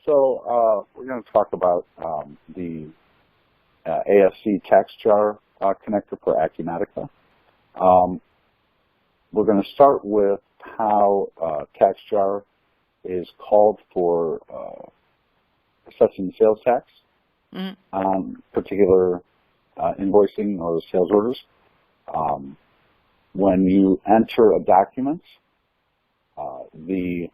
So we're going to talk about the ASC TaxJar connector for Acumatica. We're going to start with how TaxJar is called for assessing sales tax on particular invoicing or sales orders. When you enter a document, the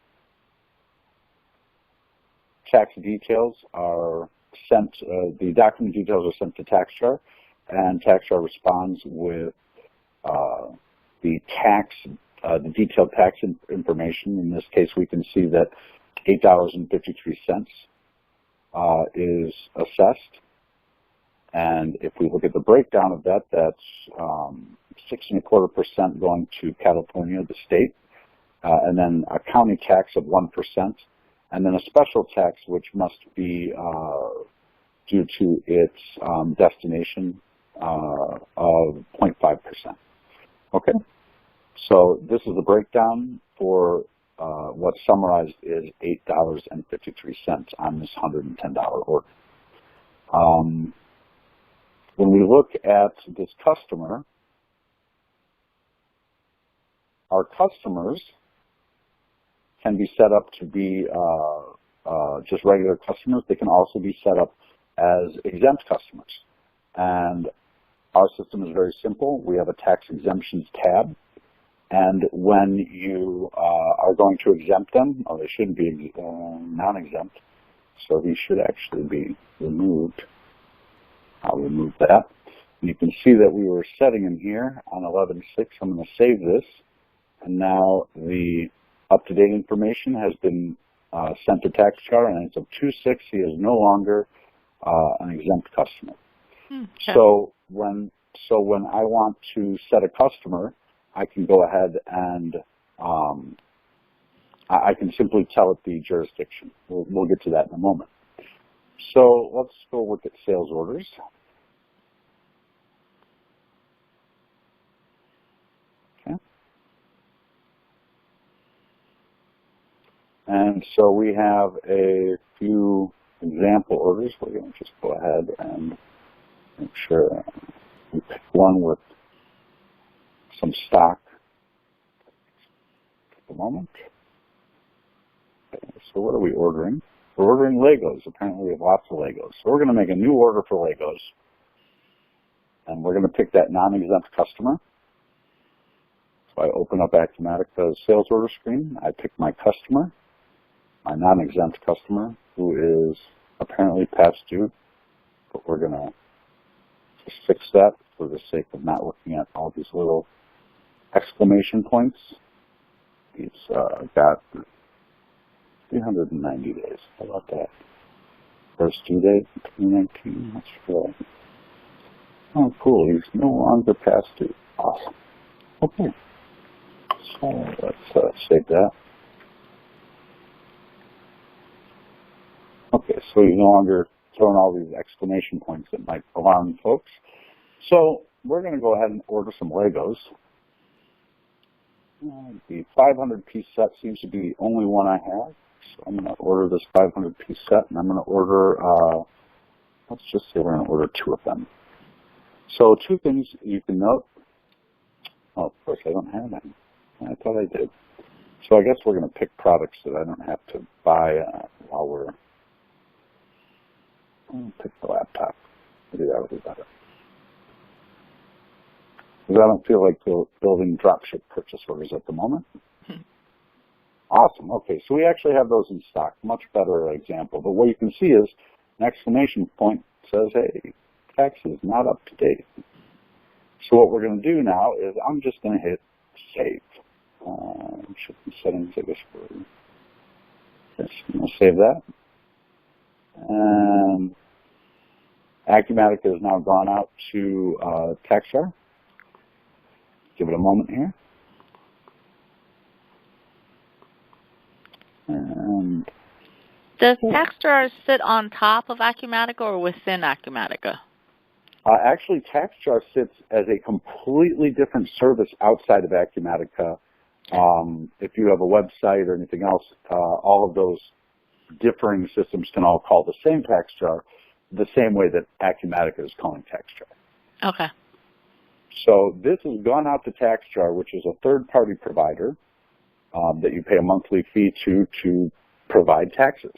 tax details are sent, the document details are sent to TaxJar, and TaxJar responds with the detailed tax information. In this case, we can see that $8.53 is assessed. And if we look at the breakdown of that, that's 6.25% going to California, the state, and then a county tax of 1%, and then a special tax which must be due to its destination of 0.5%. Okay, so this is the breakdown for what's summarized is $8.53 on this $110 order. When we look at this customer, our customers can be set up to be just regular customers. They can also be set up as exempt customers. And our system is very simple. We have a tax exemptions tab. And when you are going to exempt them, or they shouldn't be non-exempt, so these should actually be removed. I'll remove that. And you can see that we were setting them here on 11/6. I'm going to save this. And now the up-to-date information has been sent to TaxJar, and as of 2/6, he is no longer an exempt customer. Okay. So when I want to set a customer, I can go ahead and I can simply tell it the jurisdiction. We'll get to that in a moment. So let's go look at sales orders. Okay. And so we have a few example orders. We're going to just go ahead and make sure we pick one with some stock. Take a moment. Okay, so what are we ordering? We're ordering Legos. Apparently we have lots of Legos. So we're going to make a new order for Legos. And we're going to pick that non-exempt customer. So I open up Acumatica's sales order screen. I pick my customer, my non-exempt customer, who is apparently past due. But we're going to just fix that for the sake of not looking at all these little exclamation points. He's got 390 days. How about that? First due date, 2019. That's right. Oh, cool. He's no longer past due. Awesome. Okay. So let's save that. Okay, so you're no longer throwing all these exclamation points that might alarm folks. So we're going to go ahead and order some Legos. The 500-piece set seems to be the only one I have. So I'm going to order this 500-piece set, and I'm going to order, let's just say we're going to order 2 of them. So 2 things you can note. Oh, of course, I don't have any. I thought I did. So I guess we're going to pick products that I don't have to buy while we're, I'll pick the laptop. Maybe that would be better. Because I don't feel like building dropship purchase orders at the moment. Awesome. Okay, so we actually have those in stock. Much better example. But what you can see is an exclamation point says, hey, tax is not up to date. So what we're going to do now is I'm just going to hit save. Should be settings, I guess. Yes, I'm going to save that. And Acumatica has now gone out to TaxJar. Give it a moment here. And does TaxJar sit on top of Acumatica or within Acumatica? Actually, TaxJar sits as a completely different service outside of Acumatica. If you have a website or anything else, all of those differing systems can all call the same TaxJar the same way that Acumatica is calling TaxJar. Okay. So this has gone out to TaxJar, which is a third-party provider that you pay a monthly fee to provide taxes.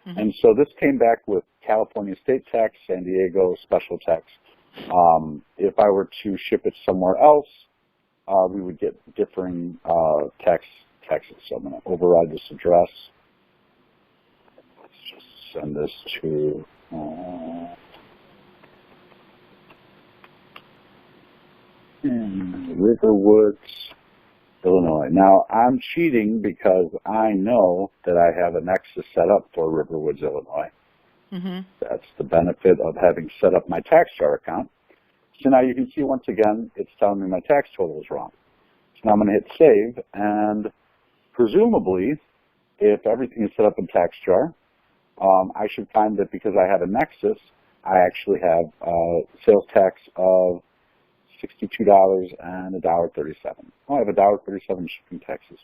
Mm-hmm. And so this came back with California state tax, San Diego special tax. If I were to ship it somewhere else, we would get differing taxes. So I'm going to override this address. Let's just send this to Riverwoods, Illinois. Now, I'm cheating because I know that I have a nexus set up for Riverwoods, Illinois. Mm-hmm. That's the benefit of having set up my TaxJar account. So now you can see, once again, it's telling me my tax total is wrong. So now I'm going to hit save, and presumably, if everything is set up in TaxJar, I should find that because I have a nexus, I actually have sales tax of $62 and $1.37. Oh, I have $1.37 shipping taxes.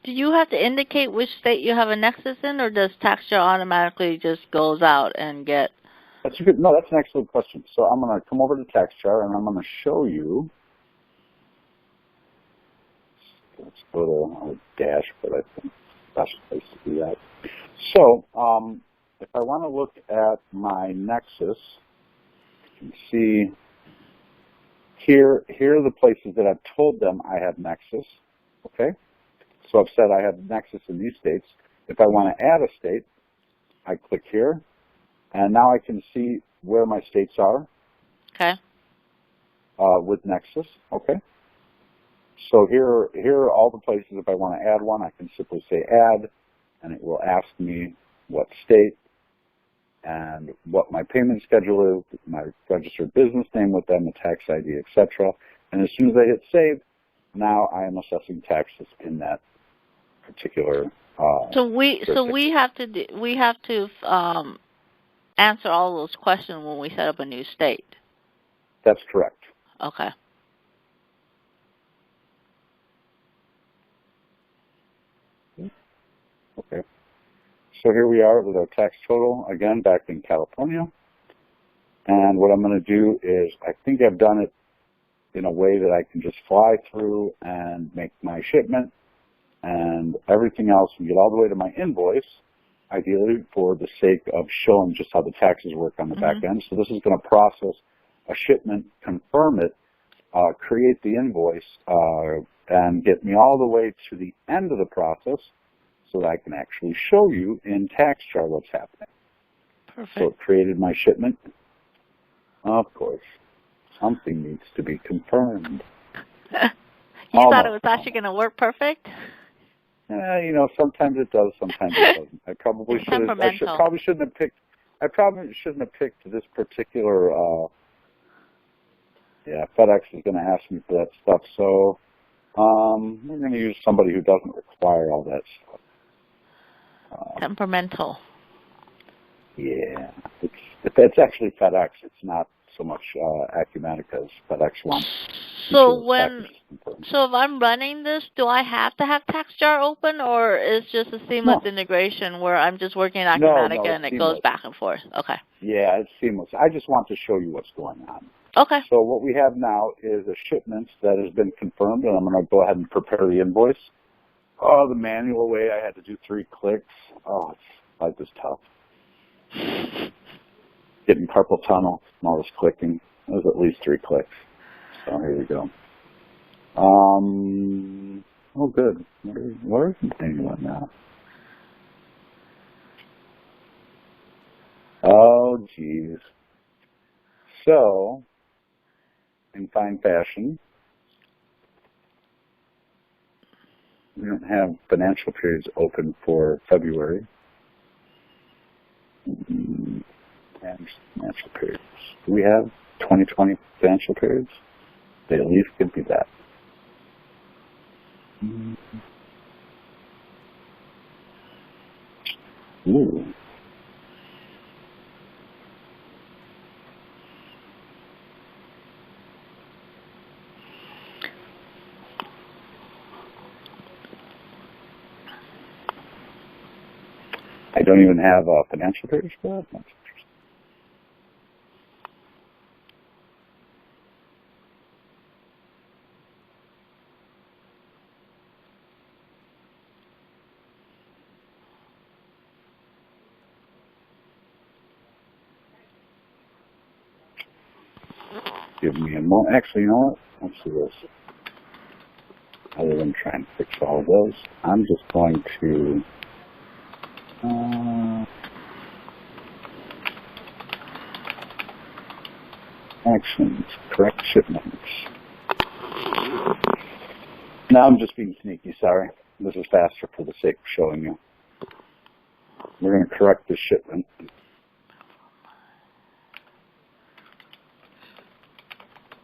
Do you have to indicate which state you have a nexus in, or does TaxJar automatically just goes out and get? That's an excellent question. So I'm going to come over to TaxJar, and I'm going to show you. Let's go to a dashboard. I think that's the best place to do that. So if I want to look at my nexus, you can see here are the places that I've told them I have nexus. Okay? So I've said I have nexus in these states. If I want to add a state, I click here, and now I can see where my states are. Okay. With nexus. Okay. So here are all the places. If I want to add one, I can simply say add, and it will ask me what state and what my payment schedule is, my registered business name with them, the tax ID, etc. And as soon as I hit save, now I am assessing taxes in that particular. So we have to answer all those questions when we set up a new state. That's correct. Okay. Okay. So here we are with our tax total, again, back in California. And what I'm going to do is, I think I've done it in a way that I can just fly through and make my shipment and everything else and get all the way to my invoice, ideally for the sake of showing just how the taxes work on the back end. So this is going to process a shipment, confirm it, create the invoice, and get me all the way to the end of the process so that I can actually show you in TaxJar what's happening. Perfect. So it created my shipment. Of course, something needs to be confirmed. You thought it was actually going to work perfect? You know, sometimes it does, sometimes it doesn't. I probably shouldn't have picked. I probably shouldn't have picked this particular. FedEx is going to ask me for that stuff, so we're going to use somebody who doesn't require all that stuff. Temperamental. Yeah, it's actually FedEx. It's not so much Acumatica as FedEx wants. So if I'm running this, do I have to have TaxJar open, or is just a seamless integration where I'm just working in Acumatica and it goes back and forth? Okay. Yeah, it's seamless. I just want to show you what's going on. Okay. So what we have now is a shipment that has been confirmed, and I'm going to go ahead and prepare the invoice. Oh, the manual way, I had to do 3 clicks. Oh, life is tough. Getting carpal tunnel, all this clicking. It was at least 3 clicks. So here we go. Oh, good. Where is the manual now? Oh, geez. So, in fine fashion, we don't have financial periods open for February. And financial periods. Do we have 2020 financial periods? They at least could be that. Ooh. I don't even have a financial page for that. That's interesting. Give me a moment. Actually, you know what? Let's do this. Other than trying to fix all of those, I'm just going to actions, correct shipments. Now I'm just being sneaky, sorry. This is faster for the sake of showing you. We're going to correct the shipment.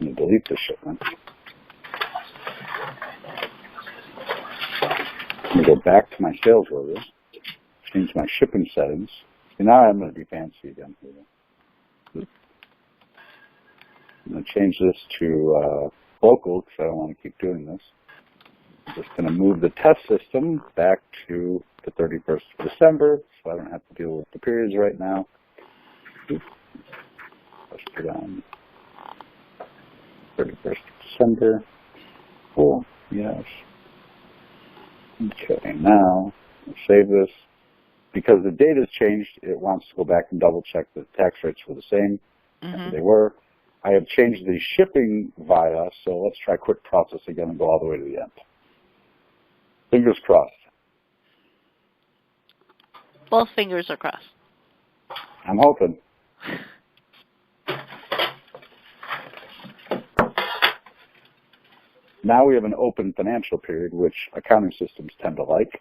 I'm going to delete the shipment. I'm going to go back to my sales order, change my shipping settings. See, now I'm going to be fancy again. I'm going to change this to local because I don't want to keep doing this. I'm just going to move the test system back to the 31st of December so I don't have to deal with the periods right now. Let's put on 31st of December. Cool. Yes. Okay, now let's save this. Because the date has changed, it wants to go back and double check that the tax rates were the same as they were. I have changed the shipping via, so let's try quick process again and go all the way to the end. Fingers crossed. Both fingers are crossed. I'm hoping. Now we have an open financial period, which accounting systems tend to like.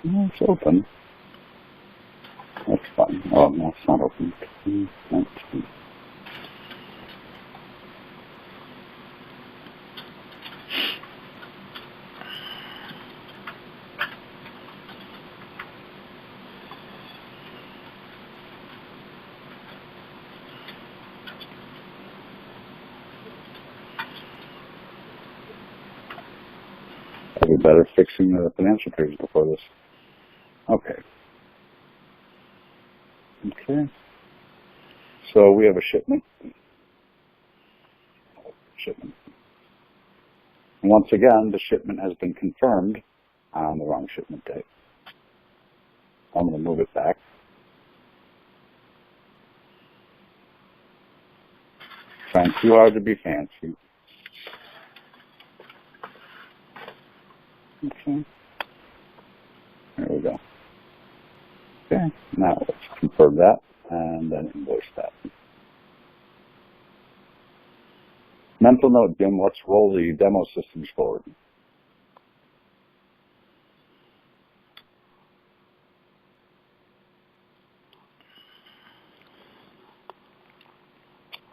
No, it's open. That's fine. Oh, no, it's not open. I'd be better fixing the financial periods before this. Okay. Okay. So we have a shipment. And once again, the shipment has been confirmed on the wrong shipment date. I'm going to move it back. Trying too hard to be fancy. Okay. There we go. Okay. Now let's confirm that and then invoice that. Mental note, Jim, let's roll the demo systems forward.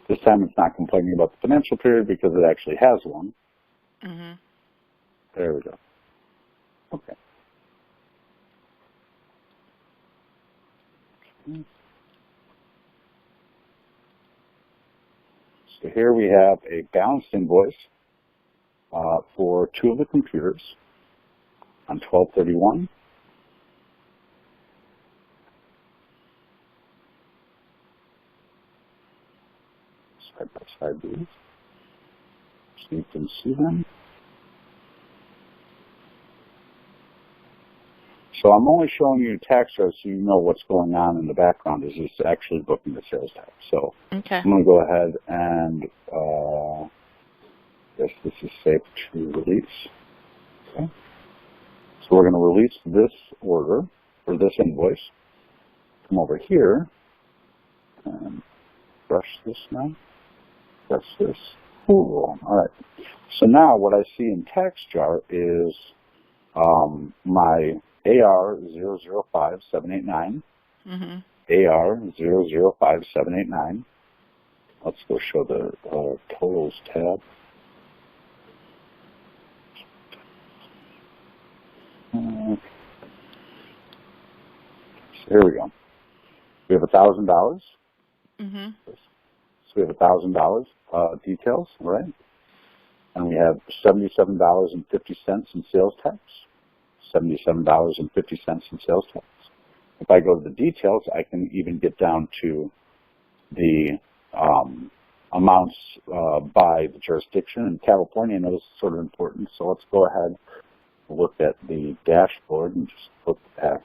This time it's not complaining about the financial period because it actually has one. There we go. Okay. So here we have a balanced invoice for 2 of the computers on 12/31. Side by side these, so you can see them. So I'm only showing you TaxJar so you know what's going on in the background as it's actually booking the sales tax. So okay. I'm going to go ahead and guess this is safe to release. Okay. So we're going to release this order, or this invoice. Come over here and brush this now. Press this. Cool. All right. So now what I see in TaxJar is my AR005789, AR005789. Let's go show the totals tab. here we go. We have $1,000. Mm-hmm. So we have $1,000 details, right? And we have $77.50 in sales tax. $77.50 in sales tax. If I go to the details, I can even get down to the amounts by the jurisdiction. In California, I know this is sort of important, so let's go ahead and look at the dashboard and just look at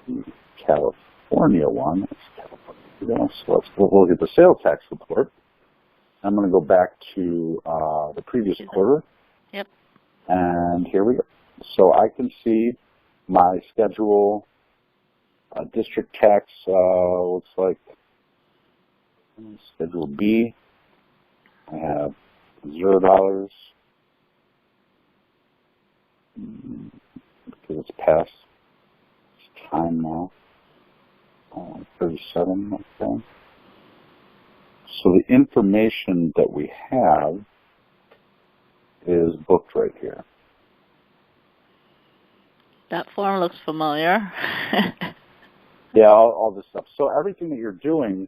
the California one. So let's look at the sales tax report. I'm going to go back to the previous quarter. Yep. And here we go. So I can see my schedule, district tax, looks like Schedule B. I have $0 because it's past its time now. 37, okay. So the information that we have is booked right here. That form looks familiar. Yeah, all this stuff. So everything that you're doing,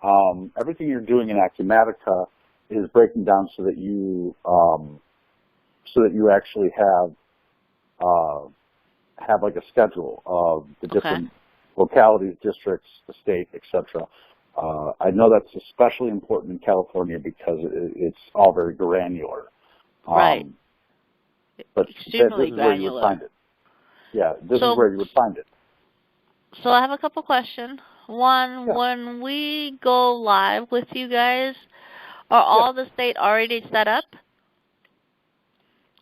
in Acumatica is breaking down so that you actually have like a schedule of the different localities, districts, the state, etc. I know that's especially important in California because it's all very granular. Right. But extremely this is granular. where you would find it. Yeah, this is where you would find it. So I have a couple questions. One, when we go live with you guys, are all the state already set up?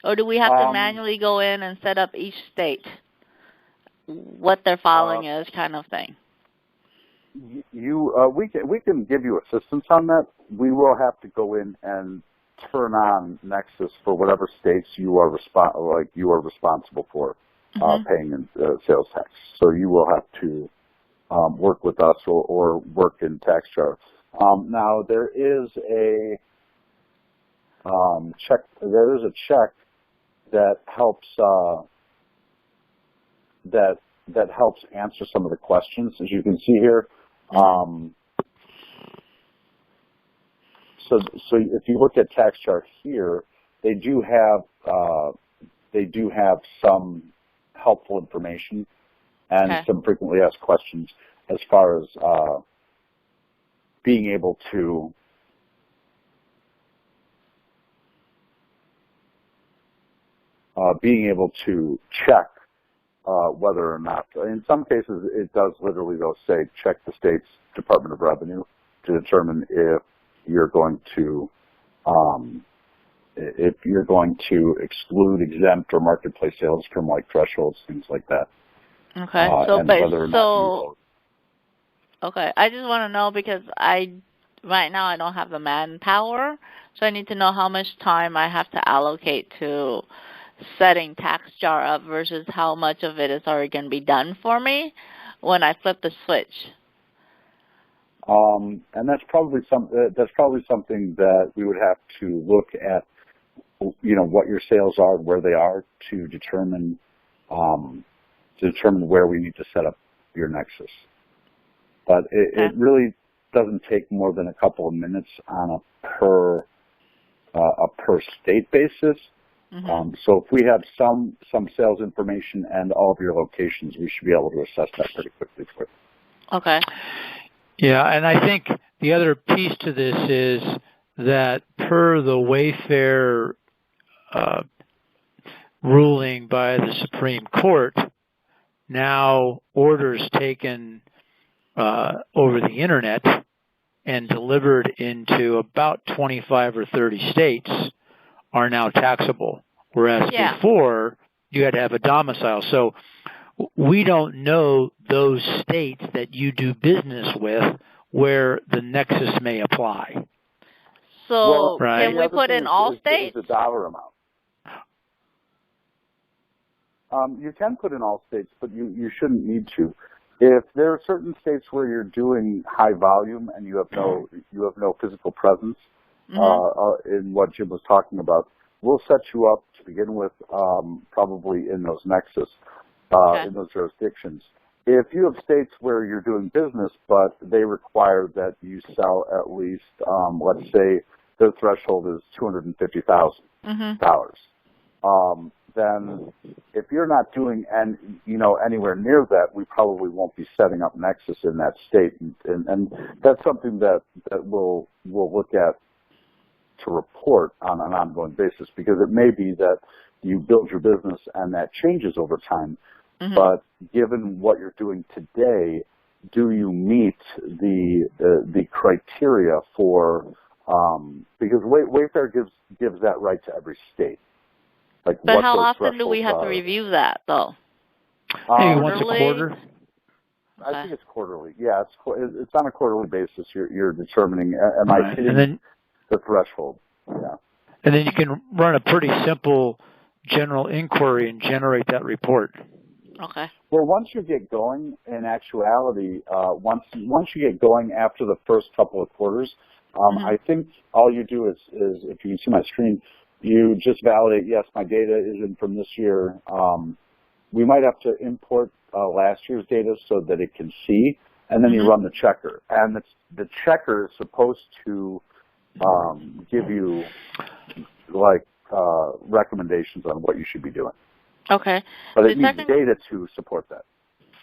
Or do we have to manually go in and set up each state, what their filing is, kind of thing? We can give you assistance on that. We will have to go in and turn on Nexus for whatever states you are responsible for paying in sales tax. So you will have to work with us or work in TaxJar. Now there is a check. There is a check that helps that helps answer some of the questions, as you can see here. So if you look at TaxJar here, they do have some helpful information and some frequently asked questions as far as being able to check whether or not, in some cases it does literally though say check the state's Department of Revenue to determine if you're going to exclude, exempt, or marketplace sales from like thresholds, things like that. Okay. Okay. I just want to know because right now I don't have the manpower, so I need to know how much time I have to allocate to setting TaxJar up versus how much of it is already going to be done for me when I flip the switch. And that's probably something that we would have to look at, what your sales are, where they are, to determine where we need to set up your Nexus. But it really doesn't take more than a couple of minutes on a per state basis. So if we have some sales information and all of your locations, we should be able to assess that pretty quickly for you. Okay. Yeah, and I think the other piece to this is that per the Wayfair ruling by the Supreme Court, now orders taken over the internet and delivered into about 25 or 30 states are now taxable, whereas before you had to have a domicile. So we don't know those states that you do business with where the Nexus may apply. So can we put in all states? The dollar amount. You can put in all states, but you shouldn't need to. If there are certain states where you're doing high volume and you have no physical presence in what Jim was talking about, we'll set you up to begin with, probably in those Nexus, in those jurisdictions. if you have states where you're doing business, but they require that you sell at least, let's say, their threshold is $250,000. Then if you're not doing anywhere near that, we probably won't be setting up Nexus in that state, and that's something that we'll look at to report on an ongoing basis, because it may be that you build your business and that changes over time. But given what you're doing today, do you meet the criteria for because Wayfair gives that right to every state. Like, but how often do we have to review that, though? Maybe once a quarter. I think it's quarterly. Yeah, it's on a quarterly basis. You're determining, am I hitting the threshold? Yeah. And then you can run a pretty simple general inquiry and generate that report. Okay. Well, once you get going, in actuality, once you get going after the first couple of quarters, I think all you do is, if you can see my screen, you just validate, yes, my data is in from this year. We might have to import last year's data so that it can see, and then you run the checker. And the checker is supposed to give you, like, recommendations on what you should be doing. Okay. But it needs data to support that.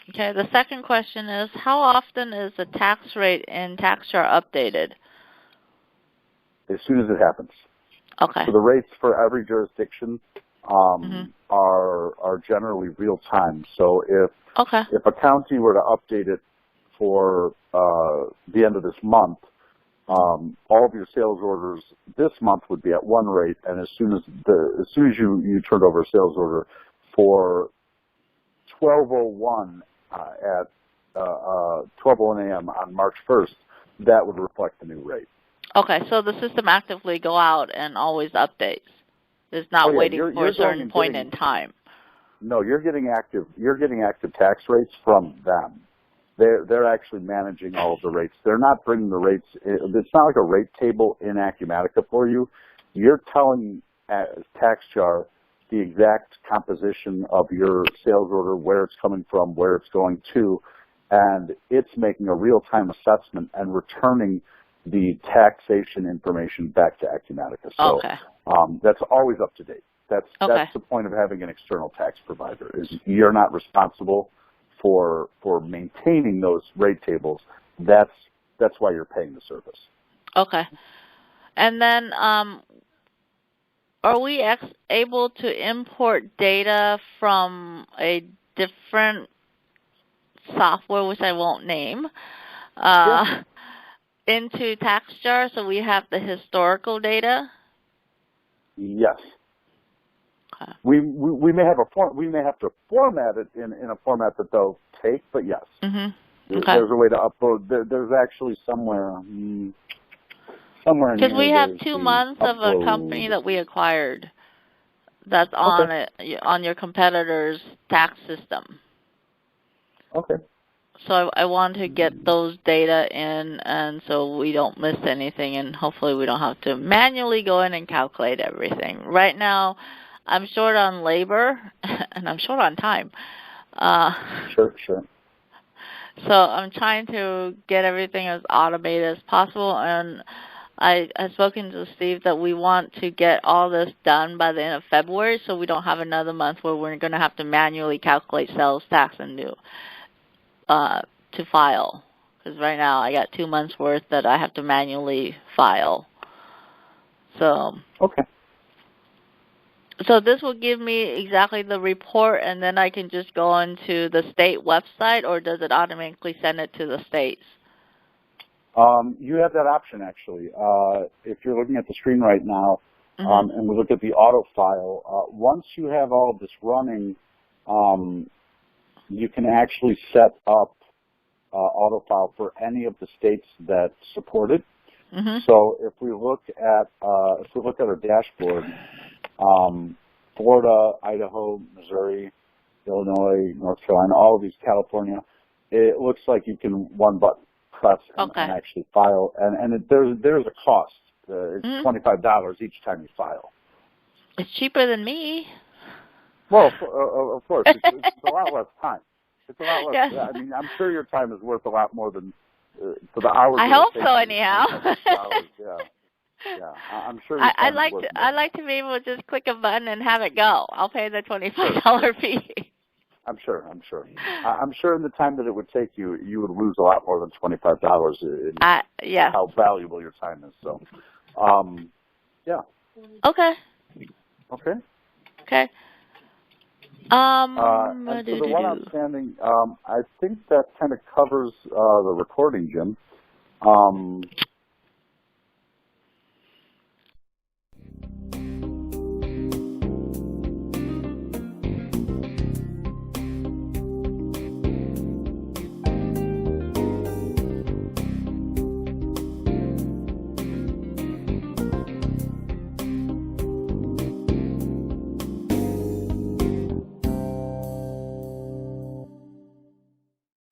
Okay. The second question is, how often is the tax rate in TaxJar updated? As soon as it happens. Okay. So the rates for every jurisdiction are generally real time. So if a county were to update it for the end of this month, all of your sales orders this month would be at one rate, and as soon as you turned over a sales order for 12:01 at 12:01 a.m. on March 1st, that would reflect the new rate. Okay, so the system actively go out and always updates. It's not waiting for a certain point in time. No, you're getting active tax rates from them. They're actually managing all of the rates. They're not bringing the rates. It's not like a rate table in Acumatica for you. You're telling TaxJar the exact composition of your sales order, where it's coming from, where it's going to, and it's making a real-time assessment and returning the taxation information back to Acumatica. So that's always up to date. That's the point of having an external tax provider, is you're not responsible for maintaining those rate tables. That's why you're paying the service. Okay. And then are we able to import data from a different software, which I won't name, into TaxJar, so we have the historical data? Yes. Okay. We may have to format it in a format that they'll take, but yes. There's a way to upload. There's actually somewhere in here. Because we have 2 months of a company that we acquired that's on your competitor's tax system. Okay. So I want to get those data in, and so we don't miss anything, and hopefully we don't have to manually go in and calculate everything. Right now, I'm short on labor, and I'm short on time. Sure. So I'm trying to get everything as automated as possible, and I've spoken to Steve that we want to get all this done by the end of February, so we don't have another month where we're going to have to manually calculate sales tax and do to file, because right now I got 2 months worth that I have to manually file. So this will give me exactly the report, and then I can just go onto the state website, or does it automatically send it to the states? You have that option, actually. If you're looking at the screen right now, and we look at the AutoFile, once you have all of this running, you can actually set up AutoFile for any of the states that support it. So if we look at our dashboard, Florida, Idaho, Missouri, Illinois, North Carolina, all of these, California, it looks like you can one button press and actually file, and there's a cost. It's $25 each time you file. It's cheaper than me. Well, of course, it's a lot less time. It's a lot less. Yes. I mean, I'm sure your time is worth a lot more than for the hours. I hope so, anyhow. Yeah. Yeah, I'm sure. I like to be able to just click a button and have it go. I'll pay the $25 fee. I'm sure. I'm sure in the time that it would take you, you would lose a lot more than $25 in yeah. how valuable your time is. So, yeah. Okay. Okay. Okay. And so the one outstanding, I think that kind of covers the recording, Jim.